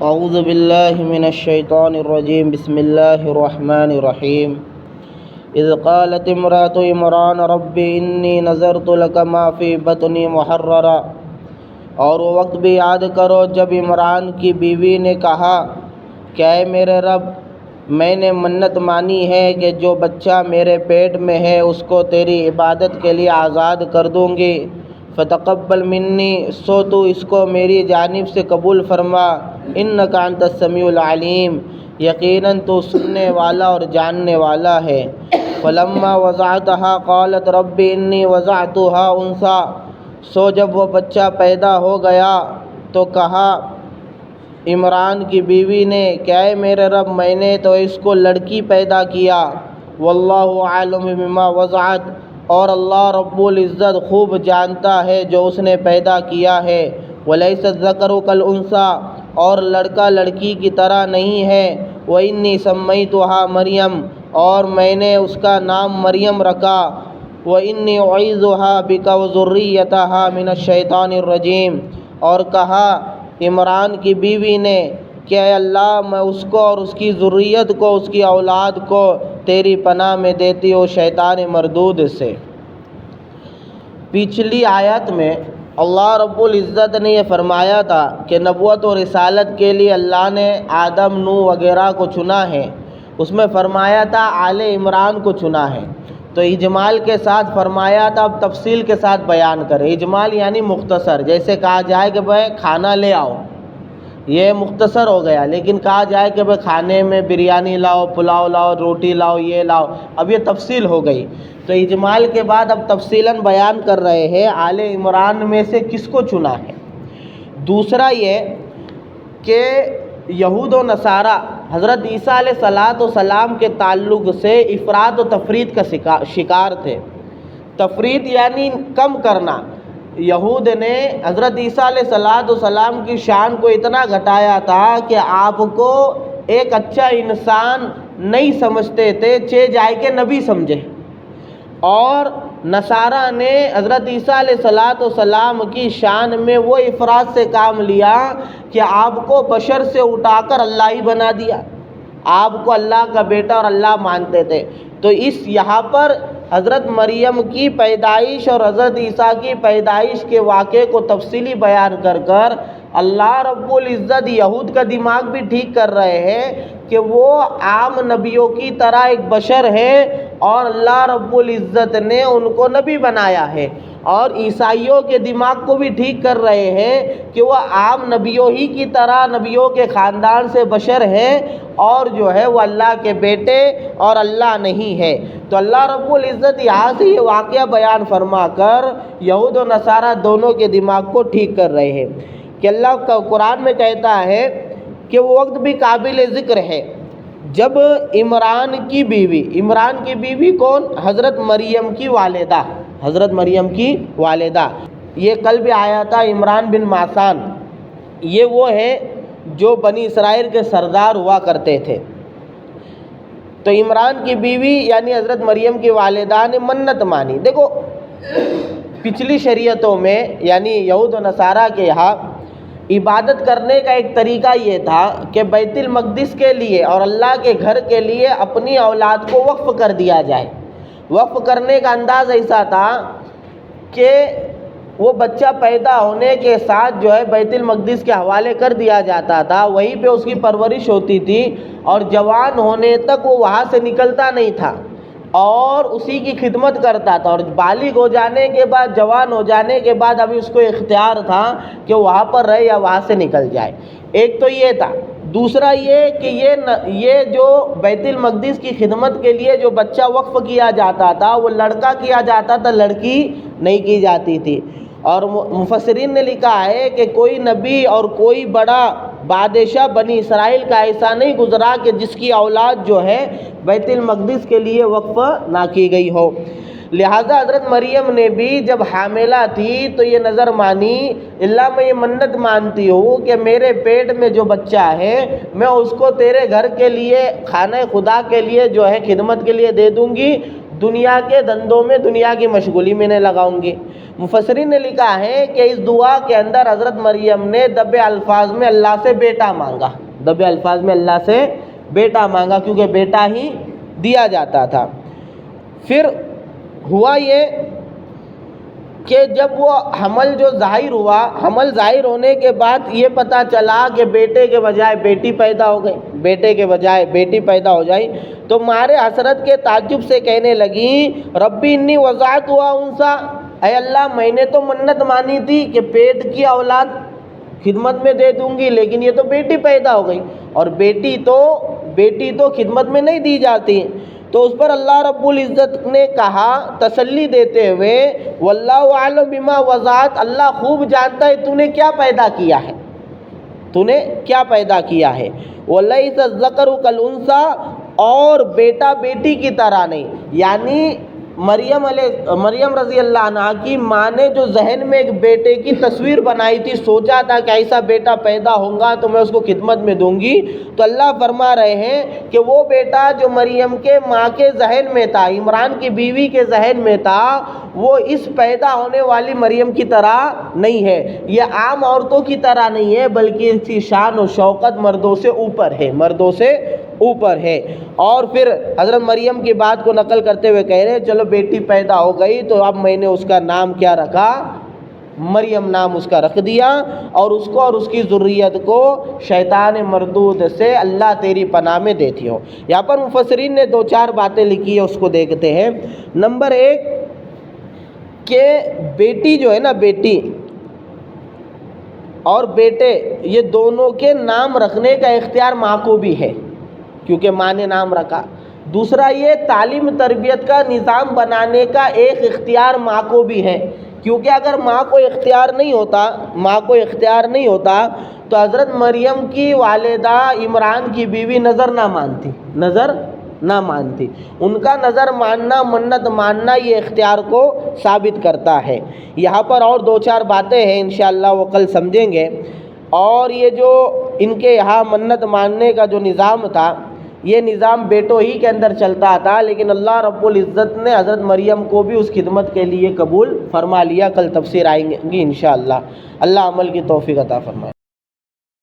اعوذ باللہ من الشیطان الرجیم بسم اللہ الرحمن الرحیم اذ قالت امرأة عمران رب انی نذرت لک ما فی بطنی محررا، اور وہ وقت بھی یاد کرو جب عمران کی بیوی نے کہا کہ اے میرے رب، میں نے منت مانی ہے کہ جو بچہ میرے پیٹ میں ہے اس کو تیری عبادت کے لیے آزاد کر دوں گی، فتقبل منی، سو تو اس کو میری جانب سے قبول فرما، انک انت السمیع العلیم، یقیناً تو سننے والا اور جاننے والا ہے۔ فلما وضعتها قالت رب انی وضعتها انثی، سو جب وہ بچہ پیدا ہو گیا تو کہا عمران کی بیوی نے کہ اے میرے رب، میں نے تو اس کو لڑکی پیدا کیا، واللہ عالم بما وضعت، اور اللہ رب العزت خوب جانتا ہے جو اس نے پیدا کیا ہے، ولیس الذکر کالانثی، اور لڑکا لڑکی کی طرح نہیں ہے، وانی سمیتها مریم، اور میں نے اس کا نام مریم رکھا، وانی اعیذها بک وذریتها من الشیطان الرجیم، اور کہا عمران کی بیوی نے کہ اے اللہ، میں اس کو اور اس کی ذریت کو، اس کی اولاد کو تیری پناہ میں دیتی ہوں شیطان مردود سے۔ پچھلی آیت میں اللہ رب العزت نے یہ فرمایا تھا کہ نبوت و رسالت کے لیے اللہ نے آدم، نوح وغیرہ کو چنا ہے، اس میں فرمایا تھا آل عمران کو چنا ہے، تو اجمال کے ساتھ فرمایا تھا، اب تفصیل کے ساتھ بیان کرے۔ اجمال یعنی مختصر، جیسے کہا جائے کہ بھائی کھانا لے آؤ، یہ مختصر ہو گیا، لیکن کہا جائے کہ بھائی کھانے میں بریانی لاؤ، پلاؤ لاؤ، روٹی لاؤ، یہ لاؤ، اب یہ تفصیل ہو گئی۔ تو اجمال کے بعد اب تفصیلاً بیان کر رہے ہیں آل عمران میں سے کس کو چنا ہے۔ دوسرا یہ کہ یہود و نصارہ حضرت عیسیٰ علیہ السلام کے تعلق سے افراط و تفریط کا شکار تھے۔ تفریط یعنی کم کرنا۔ یہود نے حضرت عیسیٰ علیہ السلام کی شان کو اتنا گھٹایا تھا کہ آپ کو ایک اچھا انسان نہیں سمجھتے تھے، چہ جائے کے نبی سمجھے، اور نصارہ نے حضرت عیسیٰ علیہ السلام کی شان میں وہ افراط سے کام لیا کہ آپ کو بشر سے اٹھا کر اللہ ہی بنا دیا، آپ کو اللہ کا بیٹا اور اللہ مانتے تھے۔ تو یہاں پر حضرت مریم کی پیدائش اور حضرت عیسیٰ کی پیدائش کے واقعے کو تفصیلی بیان کر کر اللہ رب العزت یہود کا دماغ بھی ٹھیک کر رہے ہیں کہ وہ عام نبیوں کی طرح ایک بشر ہے، اور اللہ رب العزت نے ان کو نبی بنایا ہے، اور عیسائیوں کے دماغ کو بھی ٹھیک کر رہے ہیں کہ وہ عام نبیوں ہی کی طرح نبیوں کے خاندان سے بشر ہے، اور جو ہے وہ اللہ کے بیٹے اور اللہ نہیں ہے۔ تو اللہ رب العزت یہاں سے یہ واقعہ بیان فرما کر یہود و نصارہ دونوں کے دماغ کو ٹھیک کر رہے ہیں کہ اللہ کا قرآن میں کہتا ہے کہ وہ وقت بھی قابل ذکر ہے جب عمران کی بیوی کون؟ حضرت مریم کی والدہ، حضرت مریم کی والدہ، یہ کل بھی آیا تھا عمران بن ماسان، یہ وہ ہے جو بنی اسرائیل کے سردار ہوا کرتے تھے۔ تو عمران کی بیوی یعنی حضرت مریم کی والدہ نے منت مانی۔ دیکھو پچھلی شریعتوں میں یعنی یہود و نصارہ کے یہاں عبادت کرنے کا ایک طریقہ یہ تھا کہ بیت المقدس کے لیے اور اللہ کے گھر کے لیے اپنی اولاد کو وقف کر دیا جائے۔ وقف کرنے کا انداز ایسا تھا کہ وہ بچہ پیدا ہونے کے ساتھ جو ہے بیت المقدس کے حوالے کر دیا جاتا تھا، وہیں پہ اس کی پرورش ہوتی تھی، اور جوان ہونے تک وہ وہاں سے نکلتا نہیں تھا اور اسی کی خدمت کرتا تھا، اور بالغ ہو جانے کے بعد، جوان ہو جانے کے بعد ابھی اس کو اختیار تھا کہ وہاں پر رہے یا وہاں سے نکل جائے۔ ایک تو یہ تھا۔ دوسرا یہ کہ یہ جو بیت المقدس کی خدمت کے لیے جو بچہ وقف کیا جاتا تھا وہ لڑکا کیا جاتا تھا، لڑکی نہیں کی جاتی تھی۔ اور مفسرین نے لکھا ہے کہ کوئی نبی اور کوئی بڑا بادشاہ بنی اسرائیل کا ایسا نہیں گزرا کہ جس کی اولاد جو ہے بیت المقدس کے لیے وقف نہ کی گئی ہو۔ لہذا حضرت مریم نے بھی جب حاملہ تھی تو یہ نظر مانی، اللہ میں یہ منت مانتی ہوں کہ میرے پیٹ میں جو بچہ ہے میں اس کو تیرے گھر کے لیے، خانہ خدا کے لیے جو ہے خدمت کے لیے دے دوں گی، دنیا کے دندوں میں، دنیا کی مشغولی میں نہیں لگاؤں گی۔ مفسرین نے لکھا ہے کہ اس دعا کے اندر حضرت مریم نے دبے الفاظ میں اللہ سے بیٹا مانگا، دبے الفاظ میں اللہ سے بیٹا مانگا، کیونکہ بیٹا ہی دیا جاتا تھا۔ پھر ہوا یہ کہ جب وہ حمل جو ظاہر ہوا، حمل ظاہر ہونے کے بعد یہ پتہ چلا کہ بیٹے کے بجائے بیٹی پیدا ہو گئی، بیٹے کے بجائے بیٹی پیدا ہو جائی، تو مارے حسرت کے تعجب سے کہنے لگی ربی انی وضعت ہوا انسا، اے اللہ میں نے تو منت مانی تھی کہ پیٹ کی اولاد خدمت میں دے دوں گی، لیکن یہ تو بیٹی پیدا ہو گئی، اور بیٹی تو خدمت میں نہیں دی جاتی۔ تو اس پر اللہ رب العزت نے کہا تسلی دیتے ہوئے واللہ اعلم بما وضعت، اللہ خوب جانتا ہے تو نے کیا پیدا کیا ہے، تو نے کیا پیدا کیا ہے۔ وَلَيْسَ الذَّكَرُ كَالْأُنثَىٰ، اور بیٹا بیٹی کی طرح نہیں، یعنی مریم رضی اللہ عنہ کی ماں نے جو ذہن میں ایک بیٹے کی تصویر بنائی تھی، سوچا تھا کہ ایسا بیٹا پیدا ہوگا تو میں اس کو خدمت میں دوں گی، تو اللہ فرما رہے ہیں کہ وہ بیٹا جو مریم کے ماں کے ذہن میں تھا، عمران کی بیوی کے ذہن میں تھا، وہ اس پیدا ہونے والی مریم کی طرح نہیں ہے، یہ عام عورتوں کی طرح نہیں ہے، بلکہ اس کی شان و شوکت مردوں سے اوپر ہے، مردوں سے اوپر ہے۔ اور پھر حضرت مریم کی بات کو نقل کرتے ہوئے کہہ رہے چلو بیٹی پیدا ہو گئی تو اب میں نے اس کا نام کیا رکھا، مریم نام اس کا رکھ دیا، اور اس کو اور اس کی ذریت کو شیطان مردود سے اللہ تیری پناہ میں دیتی ہو۔ یہاں پر مفسرین نے 2-4 باتیں لکھی ہیں، اس کو دیکھتے ہیں۔ نمبر 1 کہ بیٹی جو ہے نا، بیٹی اور بیٹے یہ دونوں کے نام رکھنے کا اختیار ماں کو بھی ہے، کیونکہ ماں نے نام رکھا۔ دوسرا یہ تعلیم تربیت کا نظام بنانے کا ایک اختیار ماں کو بھی ہے، کیونکہ اگر ماں کو اختیار نہیں ہوتا تو حضرت مریم کی والدہ عمران کی بیوی نظر نہ مانتی، ان کا نظر ماننا، منت ماننا یہ اختیار کو ثابت کرتا ہے۔ یہاں پر اور 2-4 باتیں ہیں انشاءاللہ وہ کل سمجھیں گے۔ اور یہ جو ان کے یہاں منت ماننے کا جو نظام تھا، یہ نظام بیٹوں ہی کے اندر چلتا تھا، لیکن اللہ رب العزت نے حضرت مریم کو بھی اس خدمت کے لیے قبول فرما لیا۔ کل تفسیر آئیں گی انشاءاللہ۔ اللہ عمل کی توفیق عطا فرمائے۔